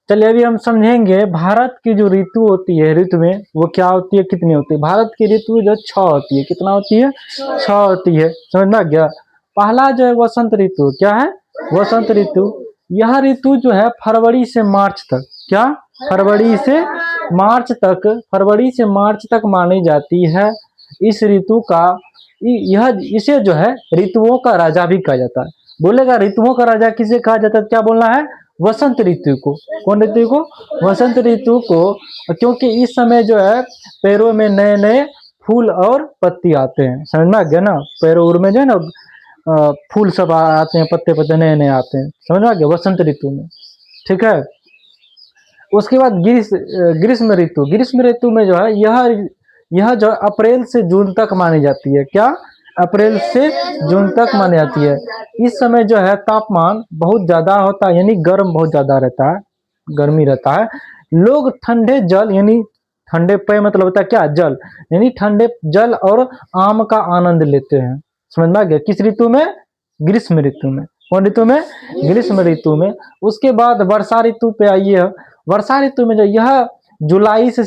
चलिए अभी हम समझेंगे भारत की जो ऋतु होती है, ऋतु में वो क्या होती है, कितनी होती है। भारत की ऋतु जो 6 होती है, कितना होती है? 6 होती है, समझ में आ गया। पहला जो है वसंत ऋतु, क्या है? वसंत ऋतु। यह ऋतु जो है फरवरी से मार्च तक, क्या? फरवरी से मार्च तक मानी जाती है। इस ऋतु का यह इसे जो है ऋतुओं का राजा भी कहा जाता है। बोलेगा ऋतुओं का राजा किसे कहा जाता है? क्या बोलना है? वसंत ऋतु को। कौन ऋतु को? वसंत ऋतु को, क्योंकि इस समय जो है पेड़ों में नए नए फूल और पत्ती आते हैं। समझ में आ गया ना? पेड़ों में जो है ना फूल सब आते हैं, पत्ते पत्ते नए नए आते हैं। समझ में आ गया? वसंत ऋतु में, ठीक है। उसके बाद ग्रीष्म ऋतु में जो है यह जो अप्रैल से जून तक मानी जाती है। क्या? अप्रैल से जून तक मानी जाती है। इस समय जो है तापमान बहुत ज्यादा होता है, यानी गर्म बहुत ज्यादा रहता है, गर्मी रहता है। लोग ठंडे जल यानी ठंडे पेय मतलब होता है क्या? जल, यानी ठंडे जल और आम का आनंद लेते हैं। समझ में आ गया? किस ऋतु में? ग्रीष्म ऋतु में। कौन ऋतु में? ग्रीष्म ऋतु में। उसके बाद वर्षा ऋतु पे आइए। वर्षा ऋतु में जो यह जुलाई से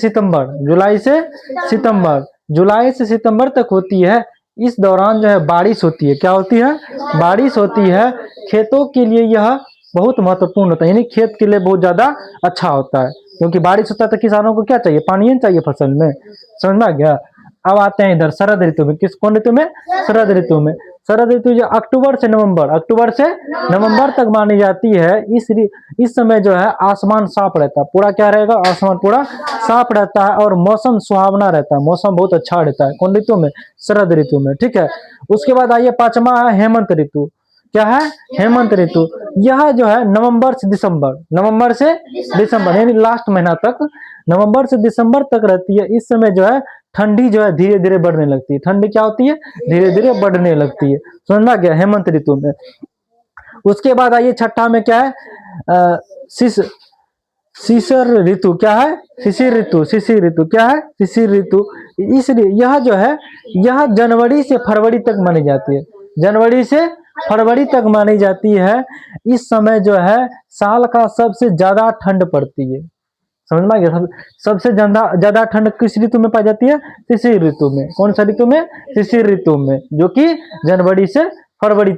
सितंबर तक होती है। इस दौरान जो है बारिश होती है। क्या होती है? बारिश होती है। खेतों के लिए यह बहुत महत्वपूर्ण होता है, यानी खेत के लिए बहुत ज्यादा अच्छा होता है, क्योंकि बारिश होता है तो किसानों को क्या चाहिए? पानी ही चाहिए फसल में। समझ में आ गया? अब आते हैं इधर शरद ऋतु में। कौन ऋतु में? शरद ऋतु में। शरद ऋतु जो अक्टूबर से नवंबर तक मानी जाती है। इस समय जो है आसमान साफ रहता है, पूरा क्या रहेगा? आसमान पूरा साफ रहता है और मौसम सुहावना रहता है, मौसम बहुत अच्छा रहता है। कौन ऋतु में? शरद ऋतु में, ठीक है। उसके बाद आइए पांचवा है हेमंत ऋतु। क्या है? हेमंत ऋतु। यह जो है नवंबर से दिसंबर यानी लास्ट महीना तक, नवंबर से दिसंबर तक रहती है। इस समय जो है ठंडी जो है धीरे धीरे बढ़ने लगती है। ठंडी क्या होती है? धीरे धीरे बढ़ने लगती है। समझ में आ गया? हेमंत ऋतु में। उसके बाद आइए छठा में क्या है? शिशिर ऋतु। क्या है? शिशिर ऋतु क्या है? शिशिर ऋतु। इसलिए यह जो है यह जनवरी से फरवरी तक मानी जाती है। जनवरी से फरवरी तक मानी जाती है। इस समय जो है साल का सबसे ज्यादा ठंड पड़ती है। समझ में आ गया? सबसे ज्यादा ठंड किस ऋतु में पाई जाती है? शिशिर ऋतु में। कौन सा ऋतु में? शिशिर ऋतु में, जो कि जनवरी से फरवरी तक